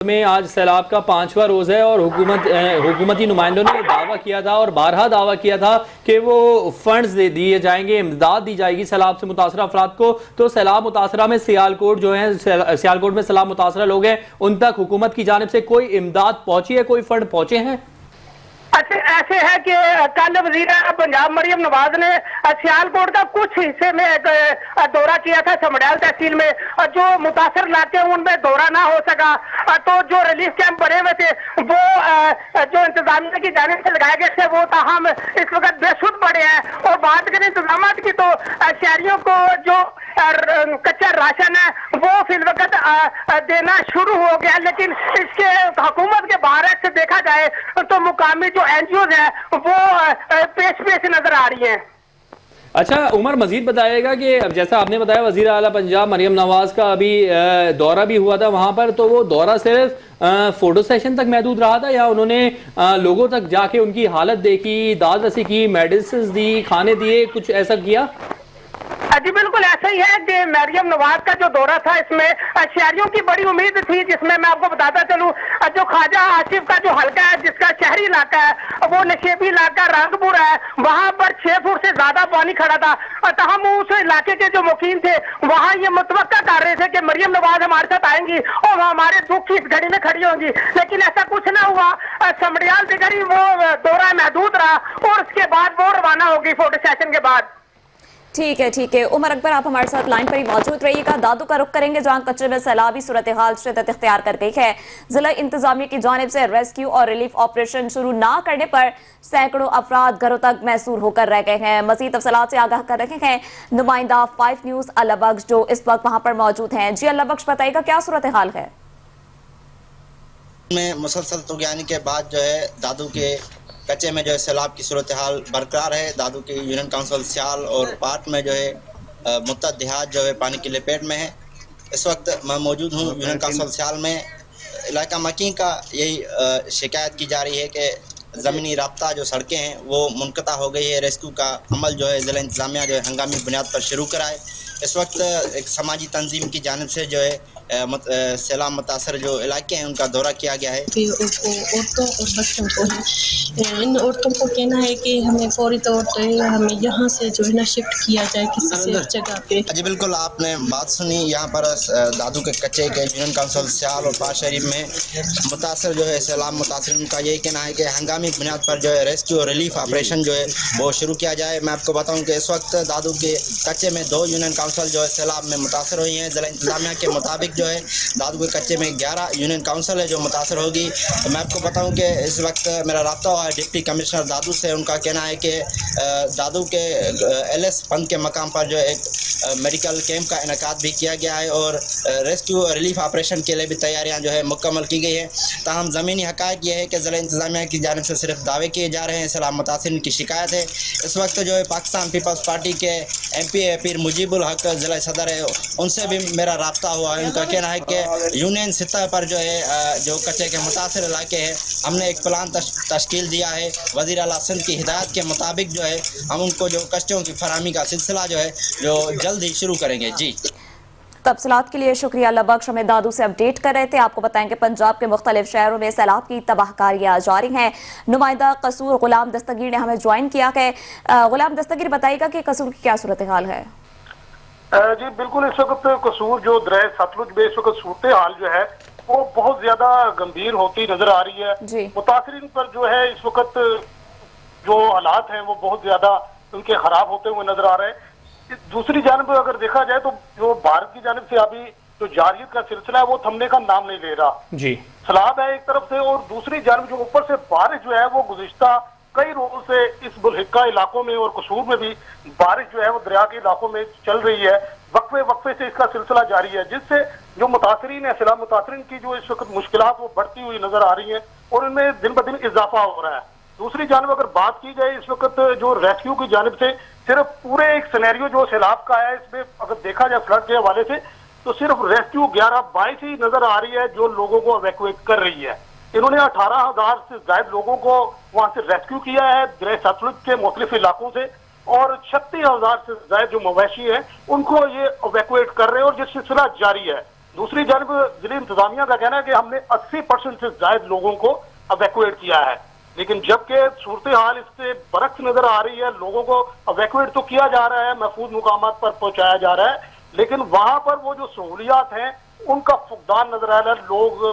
में आज सैलाब का 5वां रोज है और हुकूमती नुमाइंदों ने दावा किया था और बारहा दावा किया था कि वो फंड्स दे दिए जाएंगे, इमदाद दी जाएगी सैलाब से मुतासरा अफराद को। तो सैलाब मुतासरा में सियालकोट जो है, सियालकोट में सैलाब मुतासरा लोग हैं, उन तक हुकूमत की जानिब से कोई इमदाद पहुंची है, कोई फंड पहुंचे हैं? ऐसे है कि कल वजीर पंजाब मरियम नवाज ने सियालकोट का कुछ हिस्से में दौरा किया था, समड़ैल तहसील में। जो मुतासर इलाके हैं उनमें दौरा ना हो सका, तो जो रिलीफ कैंप बने हुए थे वो जो इंतजामिया की जानिब से लगाए गए थे वो ताहम इस वक्त बेसुध पड़े हैं। और बात करें इंतजाम की तो शहरियों को जो कच्चा राशन है वो फिल वक्त देना शुरू हो गया, लेकिन इसके हुकूमत के बाहर से देखा जाए तो मुकामी जो एनजीओ है वो पेश नजर आ रही हैं। अच्छा उमर, मजीद बताइएगा कि अब जैसा आपने बताया वजीर आला पंजाब मरियम नवाज का अभी दौरा भी हुआ था वहां पर, तो वो दौरा सिर्फ फोटो सेशन तक महदूद रहा था या उन्होंने लोगों तक जाके उनकी हालत देखी, दाद रसी की, मेडिसिन दी, खाने दिए, कुछ ऐसा किया? जी बिल्कुल ऐसा ही है कि मरियम नवाज का जो दौरा था इसमें शहरियों की बड़ी उम्मीद थी, जिसमें मैं आपको बताता चलूं जो ख्वाजा आसिफ का जो हल्का है जिसका शहरी इलाका है वो नशेबी इलाका रंगपुर है, वहां पर 6 फुट से ज्यादा पानी खड़ा था। हम उस इलाके के जो मुकीम थे वहां ये मुतवक्का कर रहे थे कि मरियम नवाज हमारे साथ आएंगी और हमारे दुख की इस घड़ी में खड़ी होंगी, लेकिन ऐसा कुछ ना हुआ। समड़ियाल दिगरी वो दौरा महदूद रहा और उसके बाद वो रवाना होगी फोटो सेशन के बाद। ठीक है उमर अकबर, आप हमारे साथ लाइन पर ही मौजूद रहिएगा। दादू का रुख करेंगे जहां कच्चे में सैलाबी सूरत हाल शिद्दत इख्तियार कर गई है। जिला इंतजामिया की जानिब से रेस्क्यू और रिलीफ ऑपरेशन शुरू ना करने पर सैकड़ों अफराद घरों तक महसूर होकर रह गए हैं। मजीद तफसीलात से आगाह कर रहे हैं नुमाइंदा 5 न्यूज अल्लाह बख्श जो इस वक्त वहां पर मौजूद हैं। जी अल्लाह बख्श, बताइएगा क्या सूरत हाल है? में मुसलसल तुगयानी के बाद जो है दादू के कच्चे में जो है सैलाब की सूरत हाल बरकरार है। दादू की यूनियन काउंसिल सियाल और पाट में जो है मुत्तद देहात जो है पानी की लपेट में है। इस वक्त मैं मौजूद हूँ यूनियन काउंसिल सियाल में। इलाका मकीन का यही शिकायत की जा रही है कि ज़मीनी राब्ता जो सड़कें हैं वो मुनक़ता हो गई है। रेस्क्यू का अमल जो है ज़िला इंतज़ामिया जो है हंगामी बुनियाद पर शुरू कराए। इस वक्त एक समाजी तंजीम की जानिब से जो है सैलाब मुतासर जो इलाके हैं उनका दौरा किया गया है। औरतों और बच्चों को है, इन औरतों को कहना है कि हमें फौरी तौर पर हमें यहाँ से जो है ना शिफ्ट किया जाए किसी सेफ जगह पे। जी बिल्कुल, आपने बात सुनी। यहाँ पर दादू के कच्चे के यूनियन काउंसिल सियाल और पाक शरीफ में मुतासर जो है सैलाब मुतासर का यही कहना है कि हंगामी बुनियाद पर जो है रेस्क्यू और रिलीफ ऑपरेशन जो है वो शुरू किया जाए। मैं आपको बताऊँ कि इस वक्त दादू के कच्चे में 2 यूनियन काउंसिल जो है सैलाब में मुतासर हुई हैं। ज़िला इंतज़ामिया के मुताबिक जो है दादू के कच्चे में 11 यूनियन काउंसिल है जो मुतासर होगी। तो मैं आपको बताऊं कि इस वक्त मेरा रब्ता हुआ है डिप्टी कमिश्नर दादू से। उनका कहना है कि दादू के LS फंड के मकाम पर जो एक मेडिकल कैंप का इनेकाद भी किया गया है और रेस्क्यू और रिलीफ ऑपरेशन के लिए भी तैयारियां जो है मुकम्मल की गई है। ताहम ज़मीनी हक़ाइक़ ये है कि ज़िला इंतज़ामिया की जानिब से सिर्फ दावे किए जा रहे हैं। सैलाब मुतासिरीन की शिकायत है। इस वक्त जो है पाकिस्तान पीपल्स पार्टी के MP पीर मुजीबुल हक ज़िला सदर है, उनसे भी मेरा रब्ता हुआ है। उनका कहना है कि यूनियन सतह पर जो है जो कच्चे के मुतासर इलाके हैं हमने एक प्लान तश्कील दिया है। वज़ीर आला सिंध की हिदायत के मुताबिक जो है हम उनको जो कच्चों की फराहमी का सिलसिला जो है जो जल्द ही शुरू करेंगे। जी तफसीलात के लिए शुक्रिया अल्लाह बख्श, हमें दादू से अपडेट कर रहे थे। आपको बताएंगे पंजाब के मुख्तलिफ शहरों में सैलाब की तबाहकारियां जारी हैं। नुमाइंदा कसूर गुलाम दस्तगीर ने हमें ज्वाइन किया है। गुलाम दस्तगीर, बताइएगा कि कसूर की क्या सूरत हाल है? जी बिल्कुल, इस वक्त कसूर जो दरिया सतलुज में इस वक्त सूरत हाल जो है वो बहुत ज्यादा गंभीर होती नजर आ रही है। मुतासरीन पर जो है इस वक्त जो हालात हैं वो बहुत ज्यादा उनके खराब होते हुए नजर आ रहे हैं। दूसरी जानब अगर देखा जाए तो जो भारत की जानब से अभी जो जारियत का सिलसिला है वो थमने का नाम नहीं ले रहा। जी सैलाब है एक तरफ से और दूसरी जानब जो ऊपर से बारिश जो है वो गुज़िश्ता कई रोजों से इस बुलहिक्का इलाकों में और कसूर में भी बारिश जो है वो दरिया के इलाकों में चल रही है। वक्फे से इसका सिलसिला जारी है, जिससे जो मुतासरीन है सैलाब मुतासरीन की जो इस वक्त मुश्किलात वो बढ़ती हुई नजर आ रही है और इनमें दिन ब दिन इजाफा हो रहा है। दूसरी जानब अगर बात की जाए इस वक्त जो रेस्क्यू की जानब से सिर्फ पूरे एक सिनेरियो जो सैलाब का है इसमें अगर देखा जाए फ्लड के हवाले से तो सिर्फ रेस्क्यू 11-22 ही नजर आ रही है जो लोगों को इवैक्यूएट कर रही है। इन्होंने 18,000 से ज्यादा लोगों को वहां से रेस्क्यू किया है दरिया सतलुज के मुख्तलिफ इलाकों से और 36,000 से ज्यादा जो मवेशी है उनको ये इवैक्यूएट कर रहे हैं और ये सिलसिला जारी है। दूसरी जानब जिले इंतजामिया का कहना है कि हमने 80% से ज्यादा लोगों को अवैक्यूएट किया है, लेकिन जबकि सूरत हाल इससे बरक्स नजर आ रही है। लोगों को अवैक्यूएट तो किया जा रहा है, महफूज मुकामात पर पहुंचाया जा रहा है, लेकिन वहां पर वो जो सहूलियात हैं उनका फुकदान नजर आ रहा है। लोग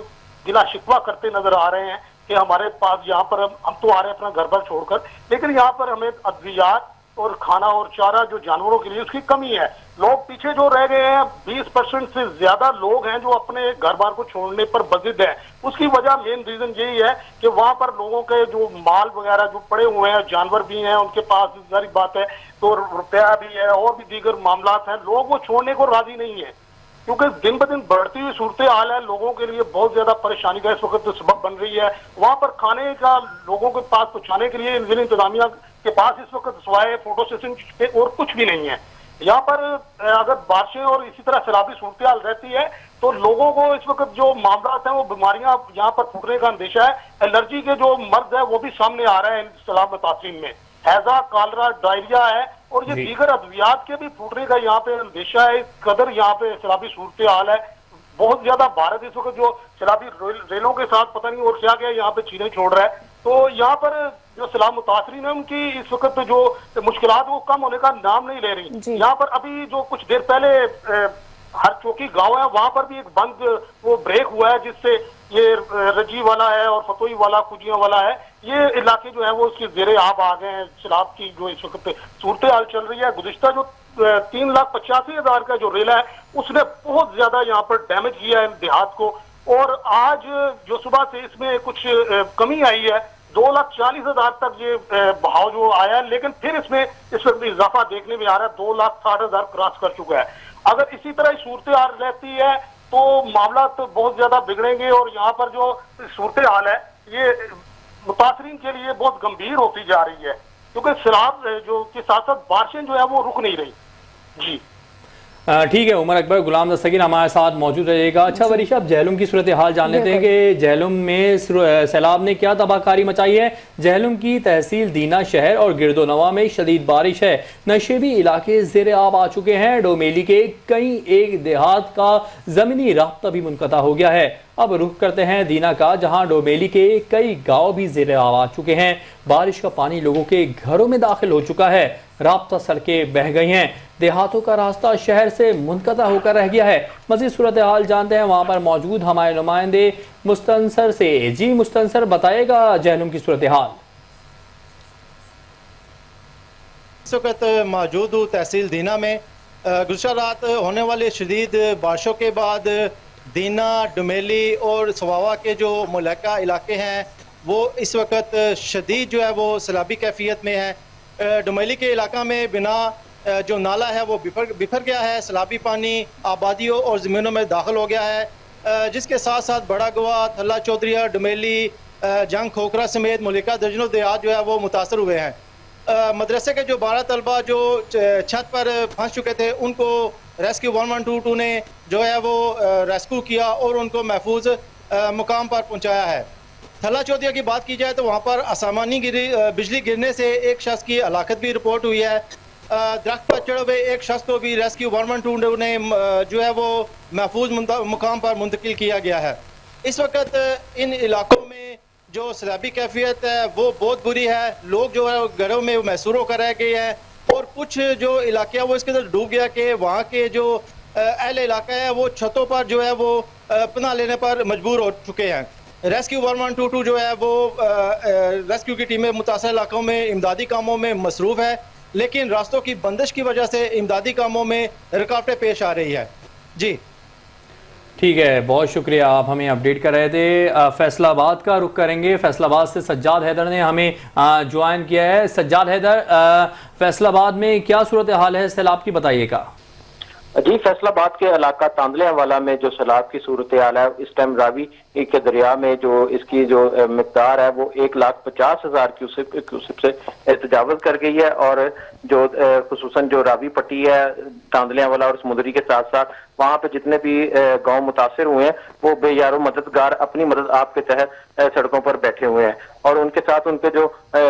गिला शिकवा करते नजर आ रहे हैं कि हमारे पास यहाँ पर हम तो आ रहे हैं अपना घर बार छोड़कर, लेकिन यहाँ पर हमें अद्वियात और खाना और चारा जो जानवरों के लिए उसकी कमी है। लोग पीछे जो रह गए हैं, 20% से ज्यादा लोग हैं जो अपने घर बार को छोड़ने पर बजिद है। उसकी वजह मेन रीजन यही है कि वहां पर लोगों के जो माल वगैरह जो पड़े हुए हैं, जानवर भी हैं उनके पास, जारी बात है, तो रुपया भी है और भी दीगर मामला हैं, लोग वो छोड़ने को राजी नहीं है, क्योंकि दिन ब दिन बढ़ती हुई सूरत हाल है। लोगों के लिए बहुत ज्यादा परेशानी का इस वक्त तो सबब बन रही है। वहां पर खाने का लोगों के पास पहुंचाने के लिए जिला इंतजामिया के पास इस वक्त सिवाय फोटो सेशन के और कुछ भी नहीं है। यहाँ पर अगर बारिशें और इसी तरह सैलाबी सूरत हाल रहती है तो लोगों को इस वक्त जो मामला हैं वो बीमारियां यहाँ पर फूटने का अंदेशा है। एलर्जी के जो मर्ज है वो भी सामने आ रहे हैं सैलाब मुतासरीन में, हैजा, कालरा, डायरिया है और ये दीगर अद्वियात के भी फूटने का यहाँ पे अंदेशा है। इस कदर यहाँ पे सैलाबी सूरत हाल है, बहुत ज्यादा भारत इस वक्त जो सैलाबी रेलों के साथ पता नहीं और क्या क्या यहाँ पे चीजें छोड़ रहा है। तो यहाँ पर जो सैलाब मुतासरीन है उनकी इस वक्त जो मुश्किलात वो कम होने का नाम नहीं ले रही। यहाँ पर अभी जो कुछ देर पहले हर चौकी गांव है वहां पर भी एक बंद वो ब्रेक हुआ है, जिससे ये रजी वाला है और फतोई वाला, कुजिया वाला है, ये इलाके जो है वो उसके जेरे आब आ गए हैं। सैलाब की जो इस वक्त सूरत हाल चल रही है, गुज़िश्ता जो 3,85,000 का जो रेला है उसने बहुत ज्यादा यहाँ पर डैमेज किया है देहात को। और आज जो सुबह से इसमें कुछ कमी आई है, 2,40,000 तक ये बहाव जो आया है, लेकिन फिर इसमें इस वक्त इजाफा देखने में आ रहा है, 2,60,000 क्रॉस कर चुका है। अगर इसी तरह सूरत हाल रहती है तो मामला तो बहुत ज्यादा बिगड़ेंगे और यहाँ पर जो सूरत हाल है ये मुतासरीन के लिए बहुत गंभीर होती जा रही है, क्योंकि सैलाब जो के साथ साथ बारिशें जो है वो रुक नहीं रही। जी ठीक है, उमर अकबर, गुलाम दस्तगीर हमारे साथ मौजूद रहेगा। अच्छा वरीशा, अब जहलुम की सूरत हाल जान लेते हैं कि जहलुम में सैलाब ने क्या तबाहकारी मचाई है। जहलुम की तहसील दीना शहर और गिरदोनवा में शदीद बारिश है, नशेबी इलाके ज़ेर आब आ चुके हैं। डोमेली के कई एक देहात का ज़मीनी राब्ता भी मुनक़ता हो गया है। अब रुख करते हैं दीना का, जहां डोमेली के कई गांव भी ज़ेर आब आ चुके हैं। बारिश का पानी लोगों के घरों में दाखिल हो चुका है, राब्ता सड़कें बह गई हैं, देहातों का रास्ता शहर से मुनक़ता होकर रह गया है। मज़ीद सूरत हाल जानते हैं वहाँ पर मौजूद हमारे नुमाइंदे मुस्तनसर से। जी मुस्तनसर, बताएगा जहलुम की सूरत हाल। इस वक्त मौजूद हूँ तहसील दीना में। गुज़श्ता रात होने वाली शदीद बारिशों के बाद दीना, डुमेली और सवावा के जो मुलक्का इलाके हैं वो इस वक्त शदीद जो है वो सैलाबी कैफियत में है। डुमेली के इलाका में बिना जो नाला है वो बिफर गया है, सैलाबी पानी आबादियों और ज़मीनों में दाखिल हो गया है, जिसके साथ साथ बड़ा गवा, थल्ला चौधरिया, डुमेली, जंग खोखरा समेत मुल्का दर्जनों देहात जो है वो मुतासर हुए हैं। मदरसे के जो 12 तलबा जो छत पर फंस चुके थे उनको रेस्क्यू 1122 ने जो है वो रेस्क्यू किया और उनको महफूज मुकाम पर पहुँचाया है। थल्ला चौधरिया की बात की जाए तो वहाँ पर आसमानी बिजली गिरने से एक शख्स की हलाकत भी रिपोर्ट हुई है। दरख्त पर चढ़े हुए एक शख्स को भी रेस्क्यू 112 ने जो है वो महफूज मुकाम पर मुंतकिल किया गया है। इस वक्त इन इलाकों में जो सैलाबी कैफियत है वो बहुत बुरी है। लोग जो है घरों में महसूर होकर रह गए हैं और कुछ जो इलाके हैं वो इसके अंदर डूब गया कि वहाँ के जो अहले इलाका है वो छतों पर जो है वो पनाह लेने पर मजबूर हो चुके हैं। रेस्क्यू 1122 जो है वो रेस्क्यू की टीमें मुतासर इलाकों में इमदादी कामों में मसरूफ़ है, लेकिन रास्तों की बंदिश की वजह से इमदादी कामों में रुकावटें पेश आ रही है। जी ठीक है, बहुत शुक्रिया, आप हमें अपडेट कर रहे थे। फैसलाबाद का रुख करेंगे। फैसलाबाद से सज्जाद हैदर ने हमें ज्वाइन किया है। सज्जाद हैदर, फैसलाबाद में क्या सूरत हाल है सैलाब की, बताइएगा। जी, फैसलाबाद के इलाका तांदलेवाला में जो सैलाब की सूरत हाल है, इस टाइम रावी के दरिया में जो इसकी जो मिकदार है वो 1,50,000 क्यूसेक से तजावज़ कर गई है और जो खुसूसन जो रावी पट्टी है तांदलेवाला और समुद्री के साथ साथ वहाँ पे जितने भी गांव मुतासर हुए हैं वो बेयारो मददगार अपनी मदद आपके तहत सड़कों पर बैठे हुए हैं और उनके साथ उनके जो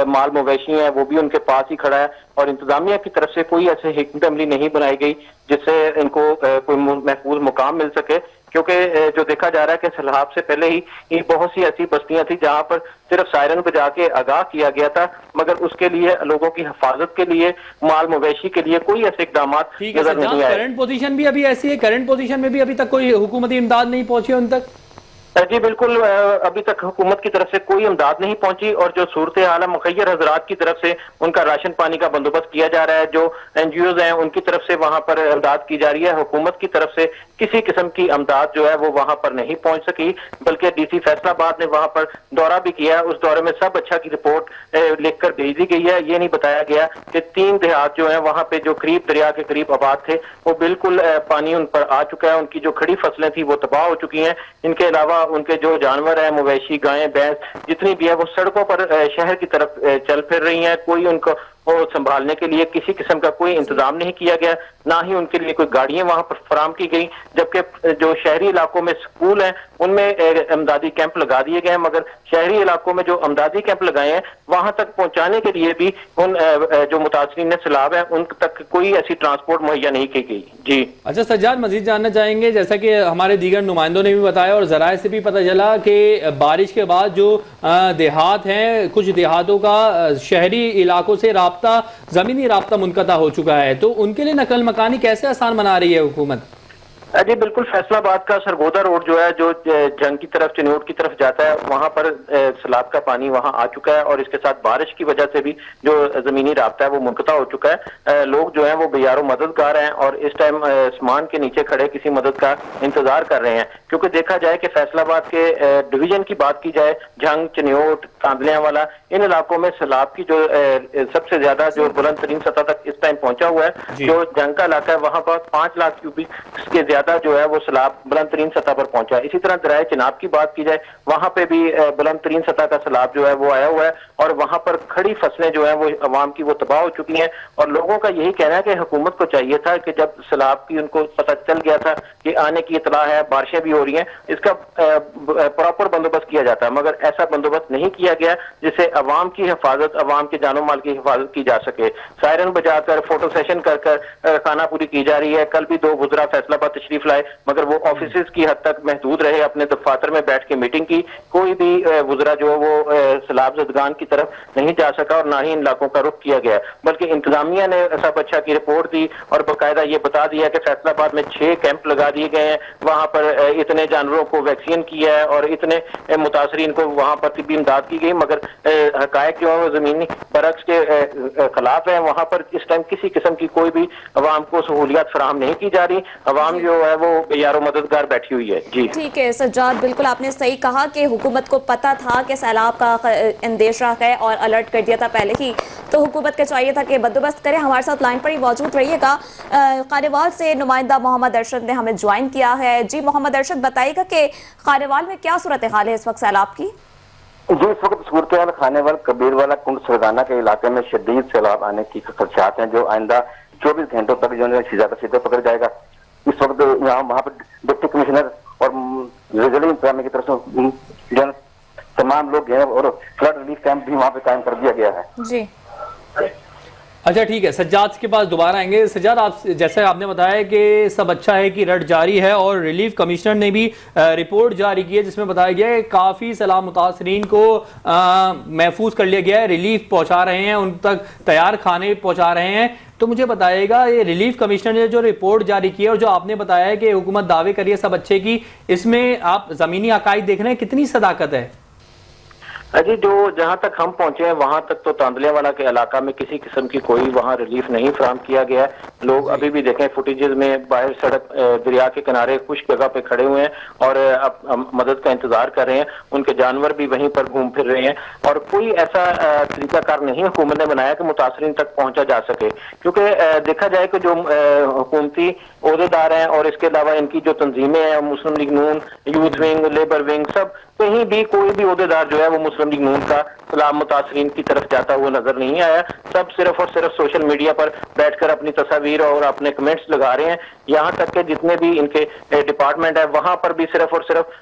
माल मवेशी हैं वो भी उनके पास ही खड़ा है और इंतजामिया की तरफ से कोई ऐसे हिकमत अमली नहीं बनाई गई जिससे इनको कोई महफूज मुकाम मिल सके, क्योंकि जो देखा जा रहा है कि सैलाब से पहले ही बहुत सी ऐसी बस्तियां थी जहां पर सिर्फ सायरन बजा के आगाह किया गया था, मगर उसके लिए लोगों की हिफाजत के लिए, माल मवेशी के लिए कोई ऐसे इकदाम नजर नहीं आए। करंट पोजीशन भी अभी ऐसी है, करंट पोजीशन में भी अभी तक कोई हुकूमती इमदाद नहीं पहुंची उन तक? जी बिल्कुल, अभी तक हुकूमत की तरफ से कोई इमदाद नहीं पहुंची और जो सूरत हाल है मुखैर हजरात की तरफ से उनका राशन पानी का बंदोबस्त किया जा रहा है। जो NGOs हैं उनकी तरफ से वहां पर इमदाद की जा रही है। हुकूमत की तरफ से किसी किस्म की इमदाद जो है वो वहां पर नहीं पहुंच सकी, बल्कि DC फैसलाबाद ने वहां पर दौरा भी किया। उस दौरे में सब अच्छा की रिपोर्ट लिखकर भेज दी गई है। ये नहीं बताया गया कि 3 देहात जो है वहां पे जो करीब दरिया के करीब आबाद थे वो बिल्कुल पानी उन पर आ चुका है, उनकी जो खड़ी फसलें थी वो तबाह हो चुकी हैं। इनके अलावा उनके जो जानवर है, मवेशी, गायें, भैंस जितनी भी है वो सड़कों पर शहर की तरफ चल फिर रही हैं। कोई उनको संभालने के लिए किसी किस्म का कोई इंतजाम नहीं किया गया, ना ही उनके लिए कोई गाड़ियां वहां पर फराम की गई, जबकि जो शहरी इलाकों में स्कूल हैं उनमें इमदादी कैंप लगा दिए गए हैं, मगर शहरी इलाकों में जो इमदादी कैंप लगाए हैं वहां तक पहुंचाने के लिए भी उन जो मुतासरीन सैलाब है उन तक कोई ऐसी ट्रांसपोर्ट मुहैया नहीं की गई। जी अच्छा सज्जाद, मजीद जानना चाहेंगे, जैसा कि हमारे दीगर नुमाइंदों ने भी बताया और जराए से भी पता चला कि बारिश के बाद जो देहात हैं, कुछ देहातों का शहरी इलाकों से जमीनी राब्ता मुनक़ता हो चुका है, तो उनके लिए नकल मकानी कैसे आसान बना रही है हुकूमत? जी बिल्कुल, फैसलाबाद का सरगोदा रोड जो है जो जंग की तरफ, चिन्नौर की तरफ जाता है, वहां पर सैलाब का पानी वहां आ चुका है और इसके साथ बारिश की वजह से भी जो जमीनी राब्ता है वो मुनक़ता हो चुका है। लोग जो है वो बेयारो मददगार हैं और इस टाइम आसमान के नीचे खड़े किसी मदद का इंतजार कर रहे हैं, क्योंकि देखा जाए कि फैसलाबाद के डिवीजन की बात की जाए, जंग, चिन्नौर, तांदलियां वाला, इन इलाकों में सैलाब की जो सबसे ज्यादा जो बुलंद तरीन सतह तक इस टाइम पहुंचा हुआ है। जो जंग का इलाका है वहां पर 5 लाख क्यूबिक के ज्यादा जो है वो सैलाब बुलंद तरीन सतह पर पहुंचा है। इसी तरह दरिया चिनाब की बात की जाए, वहां पे भी बुलंद तरीन सतह का सैलाब जो है वो आया हुआ है और वहां पर खड़ी फसलें जो है वो अवाम की वो तबाह हो चुकी हैं। और लोगों का यही कहना है कि हुकूमत को चाहिए था कि जब सैलाब की उनको पता चल गया था कि आने की इतला है, बारिशें भी हो रही हैं, इसका प्रॉपर बंदोबस्त किया जाता है, मगर ऐसा बंदोबस्त नहीं किया गया जिससे अवाम की हिफाजत, अवाम के जानो माल की हिफाजत की जा सके। सायरन बजाकर, फोटो सेशन कर कर खाना पूरी की जा रही है। कल भी 2 बुजुर्ग फैसलाबाद तशरीफ लाए, मगर वो ऑफिस की हद तक महदूद रहे, अपने दफातर में बैठ के मीटिंग की। कोई भी बुजुर्ग जो है वो सैलाब ज़दगान की तरफ नहीं जा सका और ना ही इन इलाकों का रुख किया गया, बल्कि इंतजामिया ने सब अच्छा की रिपोर्ट दी और बाकायदा ये बता दिया कि फैसलाबाद में 6 कैंप लगा दिए गए हैं, वहां पर इतने जानवरों को वैक्सीन किया है और इतने मुतासरीन को वहां पर तिब्बी इमदाद की गई, मगर हकायक जो है वो जमीनी बरक्स के खिलाफ है। वहां पर इस टाइम किसी किस्म की कोई भी अवाम को सहूलियात फराहम नहीं की जा रही, अवाम जो है वो यारो मददगार बैठी हुई है। जी ठीक है सज्जाद, बिल्कुल आपने सही कहा कि हुकूमत को पता था कि सैलाब का अंदेशा है और अलर्ट कर दिया था पहले ही, तो हुकूमत को चाहिए था कि बंदोबस्त करे। हमारे साथ लाइन पर ही मौजूद रहिएगा। खानेवाल से नुमाइंदा मोहम्मद अरशद ने हमें ज्वाइन किया है। जी मोहम्मद अरशद, बताइएगा कि खानेवाल में क्या सूरत हाल है इस वक्त सैलाब की? जी इस वक्त सूरत हाल खानेवाल, कबीरवाला, कुंड, सरदाना के इलाके में शदीद सैलाब आने की खदशात हैं, जो आइंदा 24 घंटों तक जो है ज्यादा सीधे पकड़ जाएगा। इस वक्त यहाँ वहाँ पर डिप्टी कमिश्नर और रीजनल इंतजामिया की तरफ से जो तमाम लोग हैं और फ्लड रिलीफ कैंप भी वहाँ पे कायम कर दिया गया है। जी अच्छा ठीक है, सज्जाद के पास दोबारा आएंगे। सज्जाद, आप जैसे आपने बताया कि सब अच्छा है कि रट जारी है और रिलीफ कमिश्नर ने भी रिपोर्ट जारी की है जिसमें बताया गया है काफ़ी सैलाब मुतासरीन को महफूज कर लिया गया है, रिलीफ पहुंचा रहे हैं, उन तक तैयार खाने पहुंचा रहे हैं। तो मुझे बताइएगा, ये रिलीफ कमिश्नर ने जो रिपोर्ट जारी की है और जो आपने बताया है कि हुकूमत दावे करिए सब अच्छे की, इसमें आप ज़मीनी हक़ाइक़ देख रहे हैं, कितनी सदाकत है? जी जो जहां तक हम पहुंचे हैं वहां तक तो तांदलियावाला के इलाका में किसी किस्म की कोई वहां रिलीफ नहीं फराहम किया गया है। लोग अभी भी देखें फुटेजेस में बाहर सड़क दरिया के किनारे कुछ जगह पे खड़े हुए हैं और अब मदद का इंतजार कर रहे हैं। उनके जानवर भी वहीं पर घूम फिर रहे हैं और कोई ऐसा तरीकाकार नहीं हुकूमत ने बनाया कि मुतासरीन तक पहुंचा जा सके, क्योंकि देखा जाए कि जो हुकूमती ओहदेदार हैं और इसके अलावा इनकी जो तंजीमें हैं, मुस्लिम लीग नून, यूथ विंग, लेबर विंग, सब कहीं भी कोई भी ओहदेदार जो है वो मुस्लिम लीग नून का सलाम मुतासरीन की तरफ जाता हुआ नजर नहीं आया। सब सिर्फ और सिर्फ सोशल मीडिया पर बैठकर अपनी तस्वीर और अपने कमेंट्स लगा रहे हैं। यहाँ तक के जितने भी इनके डिपार्टमेंट है वहां पर भी सिर्फ और सिर्फ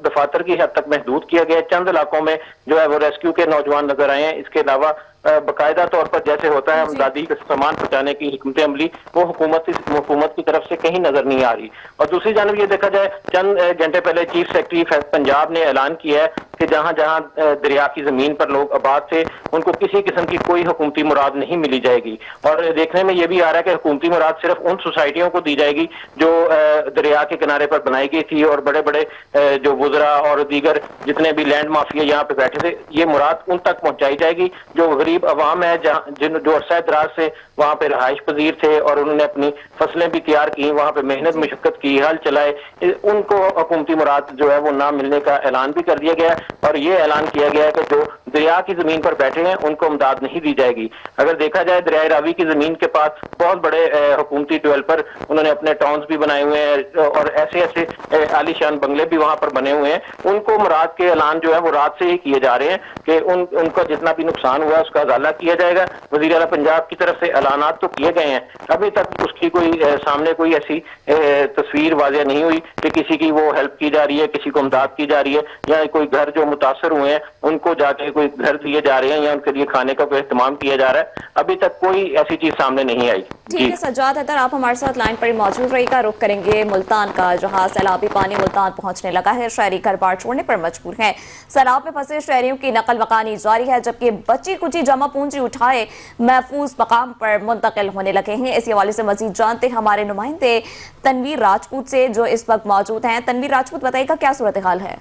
दफातर की हद तक महदूद किया गया। चंद इलाकों में जो है वो रेस्क्यू के नौजवान नजर आए हैं। इसके अलावा बाकायदा तौर पर जैसे होता है हमदर्दी का सामान पहुंचाने की हिकमत अमली, वो हुकूमत की तरफ से कहीं नजर नहीं आ रही। और दूसरी जानब ये देखा जाए, चंद घंटे पहले चीफ सेक्रेटरी पंजाब ने ऐलान किया है कि जहां जहां दरिया की जमीन पर लोग आबाद थे उनको किसी किस्म की कोई हुकूमती मुराद नहीं मिली जाएगी। और देखने में ये भी आ रहा है कि हुकूमती मुराद सिर्फ उन सोसाइटियों को दी जाएगी जो दरिया के किनारे पर बनाई गई थी, और बड़े बड़े जो वुज़रा और दीगर जितने भी लैंड माफिया यहाँ पे बैठे थे, ये मुराद उन तक पहुंचाई जाएगी जो गरीब अवाम है, जो अरसा दराज से वहाँ पे रहाइश पजीर थे और उन्होंने अपनी फसलें भी तैयार की, वहाँ पे मेहनत मशक्कत की, हल चलाए, उनको हुकूमती मुराद जो है वो ना मिलने का ऐलान भी कर दिया गया है। और ये ऐलान किया गया है कि जो दरिया की जमीन पर बैठे हैं उनको इमदाद नहीं दी जाएगी। अगर देखा जाए दरिया रावी की जमीन के पास बहुत बड़े हुकूमती डेवलपर उन्होंने अपने टाउन्स भी बनाए हुए हैं और ऐसे ऐसे आलीशान बंगले भी वहां पर बने हुए हैं, उनको मुराद के ऐलान जो है वो रात से ही किए जा रहे हैं कि उनका जितना भी नुकसान हुआ है उसका अजाला किया जाएगा। वज़ीर आला पंजाब की तरफ से ऐलानात तो किए गए हैं, अभी तक उसकी कोई सामने कोई ऐसी तस्वीर वाज़ेह नहीं हुई कि किसी की वो हेल्प की जा रही है, किसी को इमदाद की जा रही है, या कोई घर जो मुतासर हुए हैं उनको जाके कोई घर दिए जा रहे हैं या उनके लिए खाने का कोई इस्तेमाल किया जा रहा है। अभी तक कोई ऐसी चीज सामने नहीं आई। ठीक है सज्जाद हैदर, आप हमारे साथ लाइन पर मौजूद रहिएगा। रुख करेंगे मुल्तान का, जहां सैलाबी पानी मुल्तान पहुंचने लगा है। शहरी घर बार छोड़ने पर मजबूर हैं। सैलाब में फंसे शहरियों की नकल मकानी जारी है, जबकि बची कुची जमा पूंजी उठाए महफूज मकाम पर मुंतकिल होने लगे हैं। इसी हवाले से मजीद जानते हमारे नुमाइंदे तनवीर राजपूत से, जो इस वक्त मौजूद हैं। तनवीर राजपूत, बताइएगा क्या सूरत हाल है?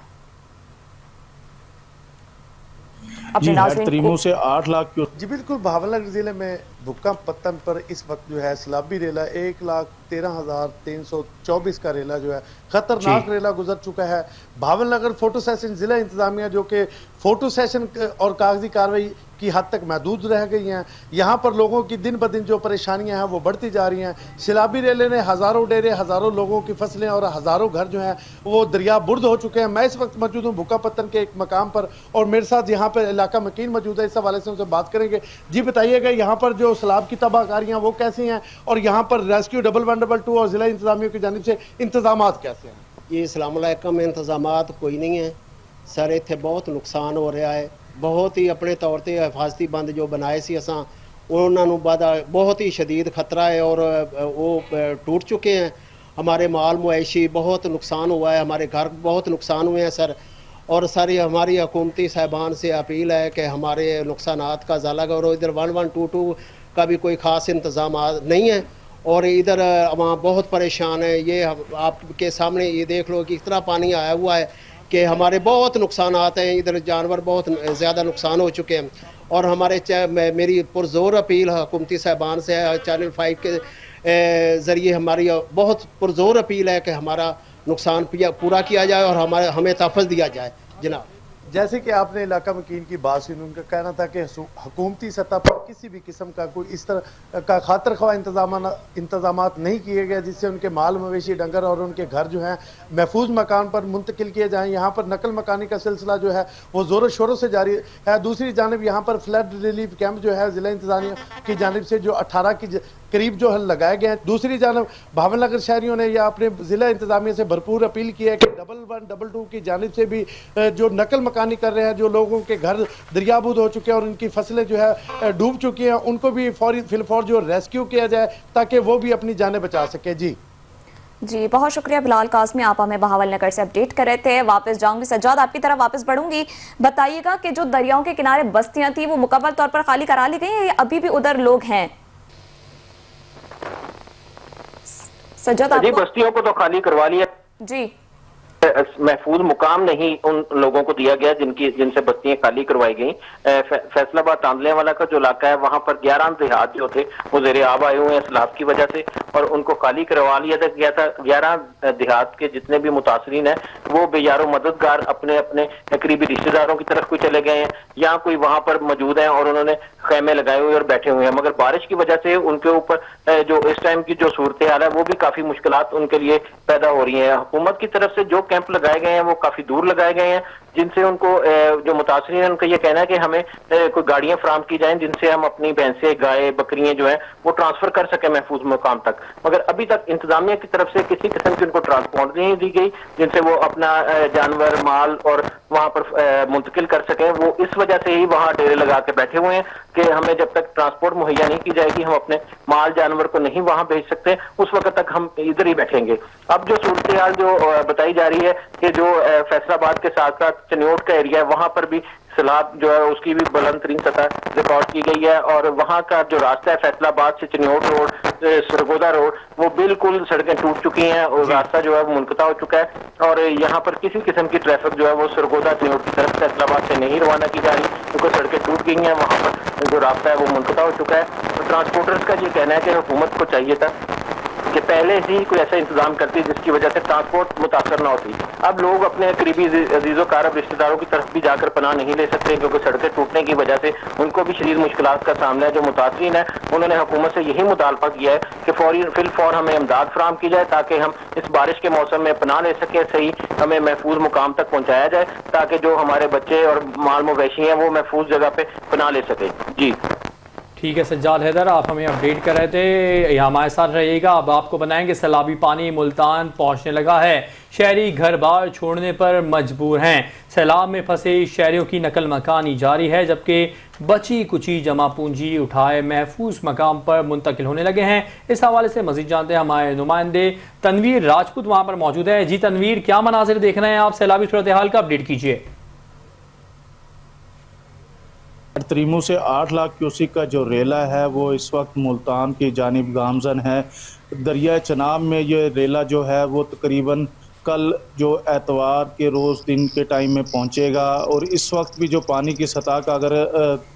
तरीमों से 8 लाख जी बिल्कुल। भावलनगर जिले में भुक्का पत्तन पर इस वक्त जो है सैलाबी रेला 1,13,324 का रेला जो है खतरनाक रेला गुजर चुका है। भावलनगर फोटो सेशन जिला इंतजामिया जो कि फोटो सेशन और कागजी कार्रवाई की हद तक महदूद रह गई हैं, यहाँ पर लोगों की दिन ब दिन जो परेशानियां हैं वो बढ़ती जा रही हैं। सैलाबी रेले ने हज़ारों डेरे, हज़ारों लोगों की फसलें और हज़ारों घर जो हैं वो दरिया बुर्द हो चुके हैं। मैं इस वक्त मौजूद हूँ भुक्का पत्तन के एक मकाम पर और मेरे साथ यहाँ पर इलाका मकीन मौजूद है। इस हवाले से उनसे बात करेंगे। जी बताइएगा, यहाँ पर जो सैलाब की तबाहकारियाँ वो कैसी हैं और यहाँ पर रेस्क्यू 112 और ज़िला इंतजामिया की जानिब से इंतजाम कैसे हैं? ये अस्सलाम वालेकुम, इंतजामात कोई नहीं है सर, इत्थे बहुत नुकसान हो रहा है। बहुत ही अपने तौर पर हिफाजती बंद जो बनाए सी असां उन्होंने बाद बहुत ही शदीद खतरा है और वो टूट चुके हैं। हमारे माल मुआशी बहुत नुकसान हुआ है, हमारे घर बहुत नुकसान हुए हैं सर। और सारी हमारी हुकूमती साहबान से अपील है कि हमारे नुकसानात का अजाला करो। इधर 1122 का भी कोई ख़ास इंतज़ाम नहीं है और इधर वहाँ बहुत परेशान है। ये आपके सामने ये देख लो कि इतना पानी आया हुआ है कि हमारे बहुत नुकसान आते हैं। इधर जानवर बहुत ज़्यादा नुकसान हो चुके हैं और हमारे मेरी पुरजोर अपील हुकूमती साहबान से है, चैनल 5 के ज़रिए हमारी बहुत पुरजोर अपील है कि हमारा नुकसान पूरा किया जाए और हमें तहफ़्फ़ुज़ दिया जाए जनाब। जैसे कि आपने इलाका मकीन की बात सुनी, उनका कहना था कि हुकूमती सतह पर किसी भी किस्म का कोई इस तरह का खातर ख्वाह इंतजामात नहीं किए गए जिससे उनके माल मवेशी डंगर और उनके घर जो हैं महफूज मकान पर मुंतकिल किए जाएँ। यहाँ पर नकल मकानी का सिलसिला जो है वो ज़ोरों शोरों से जारी है। दूसरी जानब यहाँ पर फ्लड रिलीफ कैंप जो है ज़िला इंतजामिया की जानिब से जो 18 की करीब जो है लगाए गए हैं। दूसरी जानब भावलनगर शहरियों ने या अपने ज़िला इंतजामिया से भरपूर अपील की है कि 1122 की जानिब से भी जो नकल मकानी कर रहे हैं, जो लोगों के घर दरियाबूद हो चुके हैं और उनकी फसलें जो है डूब चुकी हैं, उनको भी फिलफौर जो रेस्क्यू किया जाए ताकि वो भी अपनी जानें बचा सके। जी बहुत शुक्रिया बिलाल काज़मी, आप हमें बहावलनगर से अपडेट कर रहे थे। वापस जाऊंगी सज्जाद, आपकी तरफ वापस बढ़ूंगी। बताइएगा कि जो दरियाओं के किनारे बस्तियां थी वो मुकम्मल तौर पर खाली करा ली गई हैं या अभी भी उधर लोग हैं? सज्जाद, जी बस्तियों को तो खाली करवा लिया जी, महफूज मुकाम नहीं उन लोगों को दिया गया जिनसे बस्तियां खाली करवाई गई। फैसलाबाद तांदलियावाला का जो इलाका है वहां पर 11 देहात जो थे वो ज़ेरे आब आए हुए हैं सैलाब की वजह से और उनको खाली करवा लिया गया था। 11 देहात के जितने भी मुतासरीन हैं वो बेयारो मददगार अपने अपने करीबी रिश्तेदारों की तरफ कोई चले गए हैं या कोई वहां पर मौजूद हैं और उन्होंने खैमे लगाए हुए और बैठे हुए हैं। मगर बारिश की वजह से उनके ऊपर जो इस टाइम की जो सूरत हाल है वो भी काफी मुश्किलात उनके लिए पैदा हो रही है। हुकूमत की तरफ से जो कैंप लगाए गए हैं वो काफी दूर लगाए गए हैं जिनसे उनको जो मुतासरीन है उनका ये कहना है कि हमें कोई गाड़ियां फराहम की जाएं जिनसे हम अपनी भैंसें, गाय, बकरियां जो है वो ट्रांसफर कर सके महफूज मुकाम तक। मगर अभी तक इंतजामिया की तरफ से किसी किस्म की उनको ट्रांसपोर्ट नहीं दी गई जिनसे वो अपना जानवर, माल और वहां पर मुंतकिल कर सके। वो इस वजह से ही वहां डेरे लगा के बैठे हुए हैं कि हमें जब तक ट्रांसपोर्ट मुहैया नहीं की जाएगी हम अपने माल जानवर को नहीं वहां भेज सकते, उस वक्त तक हम इधर ही बैठेंगे। अब जो सूरत हाल जो बताई जा रही है कि जो फैसलाबाद के साथ साथ चनियोट का एरिया है वहां पर भी सैलाब जो है उसकी भी बुलंद तरीन सतह रिकॉर्ड की गई है और वहां का जो रास्ता है फैसलाबाद से चनियोट रोड, सरगोदा रोड, वो बिल्कुल सड़कें टूट चुकी हैं और रास्ता जो है वो मुनक़ता हो चुका है और यहाँ पर किसी किस्म की ट्रैफिक जो है वो सरगोदा चनियोट की तरफ फैसलाबाद से नहीं रवाना की जा रही क्योंकि सड़कें टूट गई हैं, वहां पर जो रास्ता है वो मुनक़ता हो चुका है। तो ट्रांसपोर्टर्स का ये कहना है कि हुकूमत को चाहिए था कि पहले से ही कोई ऐसा इंतजाम करती जिसकी वजह से ट्रांसपोर्ट मुतासर ना होती। अब लोग अपने करीबी अजीज़ो कारब रिश्तेदारों की तरफ भी जाकर पनाह नहीं ले सकते क्योंकि सड़कें टूटने की वजह से उनको भी शदीद मुश्किलात का सामना है। जो मुतासरीन है उन्होंने हुकूमत से यही मुतालबा किया है कि फिलफौर हमें इमदाद फराहम की जाए ताकि हम इस बारिश के मौसम में पनाह ले सकें, सही हमें महफूज मुकाम तक पहुँचाया जाए ताकि जो हमारे बच्चे और माल मवेशी हैं वो महफूज जगह पे पनाह ले सके। जी ठीक है सज्जाद हैदर, आप हमें अपडेट कर रहे थे, यहाँ हमारे साथ रहिएगा। अब आपको बनाएंगे सैलाबी पानी मुल्तान पहुँचने लगा है, शहरी घर बार छोड़ने पर मजबूर हैं। सैलाब में फंसे शहरियों की नकल मकानी जारी है जबकि बची कुची जमा पूंजी उठाए महफूज मकाम पर मुंतकिल होने लगे हैं। इस हवाले से मजीद जानते हैं हमारे नुमाइंदे तनवीर राजपूत वहाँ पर मौजूद है। जी तनवीर, क्या मनाजिर देख रहे हैं आप, सैलाबी सूरत हाल का अपडेट कीजिए। तरीमू से 8 लाख क्यूसिक का जो रेला है वो इस वक्त मुल्तान की जानिब गामजन है। दरिया चनाब में ये रेला जो है वो तकरीबन कल जो एतवार के रोज़ दिन के टाइम में पहुंचेगा और इस वक्त भी जो पानी की सतह का अगर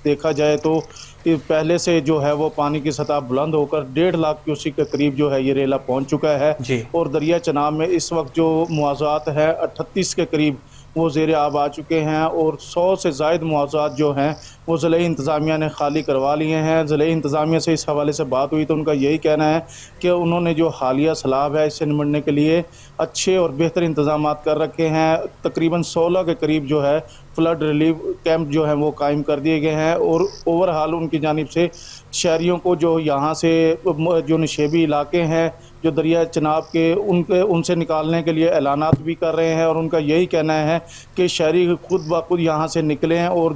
देखा जाए तो पहले से जो है वो पानी की सतह बुलंद होकर 1.5 लाख क्यूसिक के करीब जो है ये रेला पहुंच चुका है और दरिया चनाब में इस वक्त जो मुआवजात है 38 के करीब वो ज़ेर आब आ चुके हैं और 100 से ज़ायद मुआवजात जो हैं वो ज़िले इंतज़ामिया ने खाली करवा लिए हैं। ज़िले इंतज़ामिया से इस हवाले से बात हुई तो उनका यही कहना है कि उन्होंने जो हालिया सैलाब है इससे निपटने के लिए अच्छे और बेहतर इंतज़ाम कर रखे हैं। तकरीबन 16 के करीब जो है फ्लड रिलीफ कैंप जो हैं वो कायम कर दिए गए हैं और ओवरहाल उनकी जानिब से शहरियों को जो यहाँ से जो नशेबी इलाके हैं जो दरिया चनाब के उनसे निकालने के लिए ऐलानात भी कर रहे हैं और उनका यही कहना है कि शहरी खुद ब खुद यहाँ से निकलें और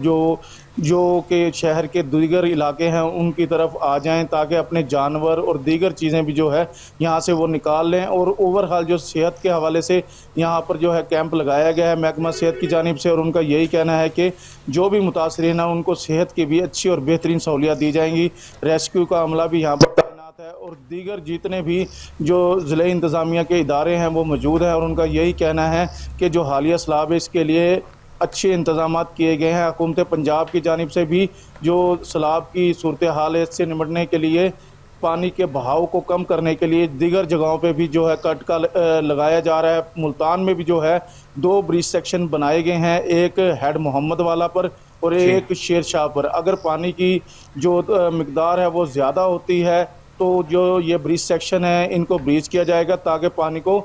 जो कि शहर के दीगर इलाके हैं उनकी तरफ आ जाएं ताकि अपने जानवर और दीगर चीज़ें भी जो है यहाँ से वो निकाल लें। और ओवरऑल जो सेहत के हवाले से यहाँ पर जो है कैंप लगाया गया है महकमा सेहत की जानिब से और उनका यही कहना है कि जो भी मुतासरीन हैं उनको सेहत की भी अच्छी और बेहतरीन सहूलियत दी जाएंगी। रेस्क्यू का अमला भी यहाँ पर तैनात है और दीगर जितने भी जो ज़िले इंतज़ामिया के इदारे हैं वो मौजूद हैं और उनका यही कहना है कि जो हालिया सैलाब है इसके लिए अच्छे इंतजाम किए गए हैं। हुकूमत पंजाब की जानिब से भी जो सैलाब की सूरत हाल है इससे निपटने के लिए पानी के बहाव को कम करने के लिए दीगर जगहों पे भी जो है कट का लगाया जा रहा है। मुल्तान में भी जो है 2 ब्रिज सेक्शन बनाए गए हैं, एक हेड मोहम्मद वाला पर और एक शेर शाह पर। अगर पानी की जो मिकदार है वो ज़्यादा होती है तो जो ये ब्रिज सेक्शन है इनको ब्रीच किया जाएगा ताकि पानी को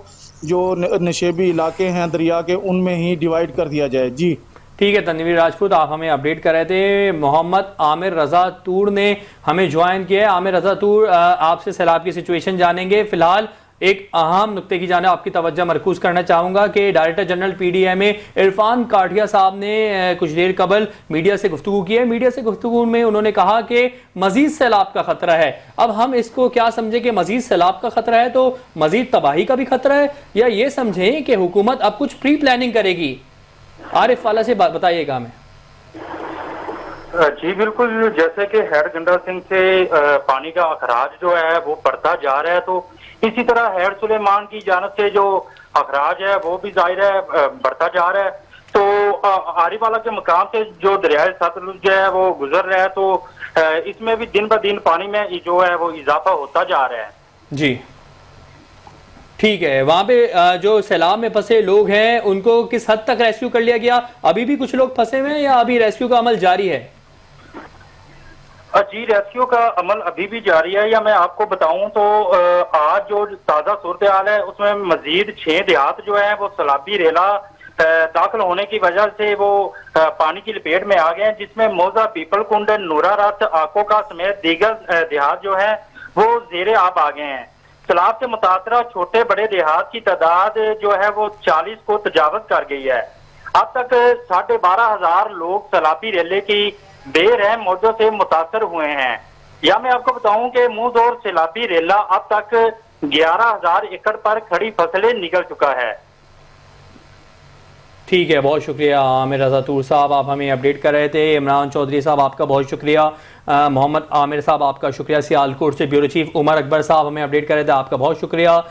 जो नशेबी इलाके हैं दरिया के उनमें ही डिवाइड कर दिया जाए। जी ठीक है तनवीर राजपूत, आप हमें अपडेट कर रहे थे। मोहम्मद आमिर रजा तूर ने हमें ज्वाइन किया है। आमिर रजा तूर, आपसे सैलाब की सिचुएशन जानेंगे। फिलहाल एक अहम नुक्ते की जाने आपकी तवज्जो मरकूज करना चाहूँगा कि डायरेक्टर जनरल PDMA इरफान काठिया साहब ने कुछ देर कबल मीडिया से गुफ्तगू की है। मीडिया से गुफ्तगू में उन्होंने कहा कि मजीद सैलाब का खतरा है। अब हम इसको क्या समझें कि मजीद सैलाब का खतरा है तो मजीद तबाही का भी खतरा है, या ये समझें कि हुकूमत अब कुछ प्री प्लानिंग करेगी? आरिफ वाला से बताइएगा हमें। जी बिल्कुल, जैसे कि हेड गंडा सिंह से पानी का अखराज जो है वो बढ़ता जा रहा है तो इसी तरह हेड सुलेमान की जानब से जो अखराज है वो भी जाहिर है बढ़ता जा रहा है। तो आरिफ वाला के मकाम से जो दरियाए सतलुज जो है वो गुजर रहा है तो इसमें भी दिन ब दिन पानी में जो है वो इजाफा होता जा रहा है। जी ठीक है, वहाँ पे जो सैलाब में फंसे लोग हैं उनको किस हद तक रेस्क्यू कर लिया गया? अभी भी कुछ लोग फंसे हुए हैं या अभी रेस्क्यू का अमल जारी है? जी रेस्क्यू का अमल अभी भी जारी है। या मैं आपको बताऊं तो आज जो ताज़ा सूरत हाल है उसमें मजीद 6 देहात जो है वो सैलाबी रेला दाखिल होने की वजह से वो पानी की लपेट में आ गए हैं, जिसमें मौजा, पीपलकुंड, नूरा रथ, आकोका समेत दीगर देहात जो है वो जेरे आब आ गए हैं। सैलाब से मुतासरा छोटे बड़े देहात की तादाद जो है वो 40 को तजावज कर गई है। अब तक 12,500 लोग सैलाबी रेले की बेरहम मौजों से मुतासर हुए हैं। या मैं आपको बताऊं कि मुंहजोर सैलाबी रेला अब तक 11,000 एकड़ पर खड़ी फसलें निकल चुका है। ठीक है, बहुत शुक्रिया आमिर रजा तूर साहब, आप हमें अपडेट कर रहे थे। इमरान चौधरी साहब आपका बहुत शुक्रिया। मोहम्मद आमिर साहब आपका शुक्रिया। सियालकोट से ब्यूरो चीफ उमर अकबर साहब हमें अपडेट कर रहे थे, आपका बहुत शुक्रिया।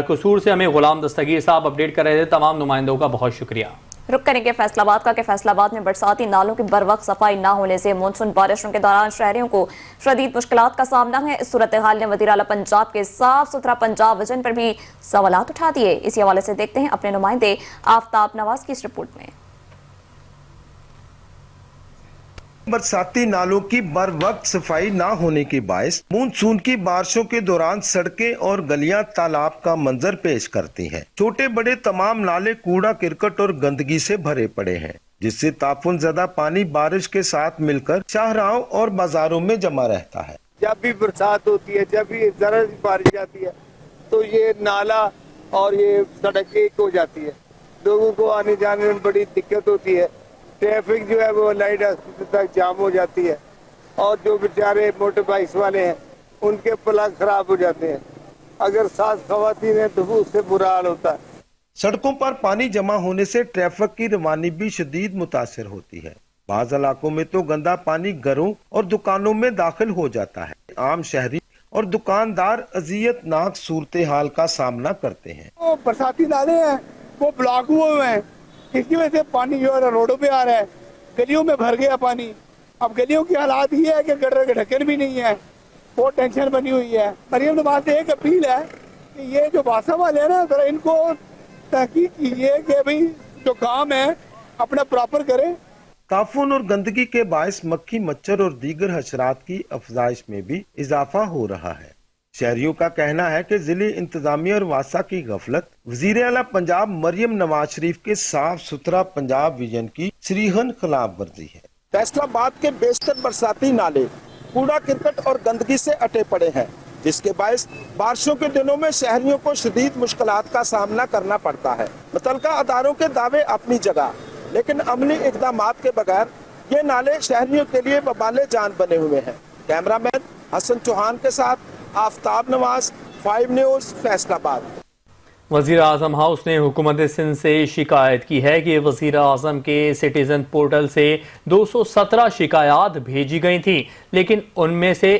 कसूर से हमें गुलाम दस्तगीर साहब अपडेट कर रहे थे, तमाम नुमाइंदों का बहुत शुक्रिया। रुक करेंगे फैसलाबाद का कि फैसलाबाद में बरसाती नालों की बर वक्त सफाई न होने से मानसून बारिशों के दौरान शहरियों को शदीद मुश्किलात का सामना है। इस सूरत हाल ने वज़ीर आला पंजाब के साफ सुथरा पंजाब विजन पर भी सवालात उठा दिए। इसी हवाले से देखते हैं अपने नुमाइंदे आफ्ताब नवाज की इस रिपोर्ट में। बरसाती नालों की बर वक्त सफाई ना होने के बायस मानसून की बारिशों के दौरान सड़कें और गलियां तालाब का मंजर पेश करती हैं। छोटे बड़े तमाम नाले कूड़ा करकट और गंदगी से भरे पड़े हैं, जिससे ताफुन ज़दा पानी बारिश के साथ मिलकर शाहराहों और बाजारों में जमा रहता है। जब भी बरसात होती है, जब भी जरा बारिश आती है तो ये नाला और ये सड़क एक हो जाती है, लोगों को आने जाने में बड़ी दिक्कत होती है। ट्रैफिक जो है वो लाइट तक जाम हो जाती है और जो बेचारे मोटर बाइक्स वाले हैं उनके प्लग खराब हो जाते हैं। अगर साथ खवातीन है तो उससे बुरा हाल होता है। सड़कों पर पानी जमा होने से ट्रैफिक की रवानी भी शदीद मुतासिर होती है। बाज़ इलाकों में तो गंदा पानी घरों और दुकानों में दाखिल हो जाता है। आम शहरी और दुकानदार अजियतनाक सूरत हाल का सामना करते हैं। वो बरसाती नाले हैं वो ब्लॉक हुए हैं, इसकी वजह से पानी जो है रोडों पे आ रहा है, गलियों में भर गया पानी। अब गलियों की हालात ये है कि गटर के ढक्कन भी नहीं है, बहुत टेंशन बनी हुई है। मरियम नवाज से एक अपील है कि ये जो बासा वाले हैं ना, जरा इनको तहकीक कीजिए कि भाई जो काम है अपना प्रॉपर करें। ताफुन और गंदगी के बायस मक्खी, मच्छर और दीगर हशरात की अफजाइश में भी इजाफा हो रहा है। शहरियों का कहना है कि जिले इंतजामिया और वासा की गफलत वजीर आला पंजाब मरियम नवाज शरीफ के साफ सुथरा पंजाब विजन की सरीहन खिलाफ वर्जी है। फैसलाबाद के बेशतर बरसाती नाले कूड़ा करकट और गंदगी से अटे पड़े हैं, जिसके बायस बारिशों के दिनों में शहरियों को शदीद मुश्किलात का सामना करना पड़ता है। मुतलका अदारों के दावे अपनी जगह, लेकिन अमली इक़दामात के बगैर ये नाले शहरियों के लिए वबाले जान बने हुए हैं। कैमरामैन हसन चौहान के साथ आफ्ताब नवाज, 5 न्यूज़, फैसलाबाद। वज़ीर आज़म हाउस ने हुकूमत सिंध से शिकायत की है कि वज़ीर आज़म के सिटीज़न पोर्टल से 217 शिकायत भेजी गई थी, लेकिन उनमें से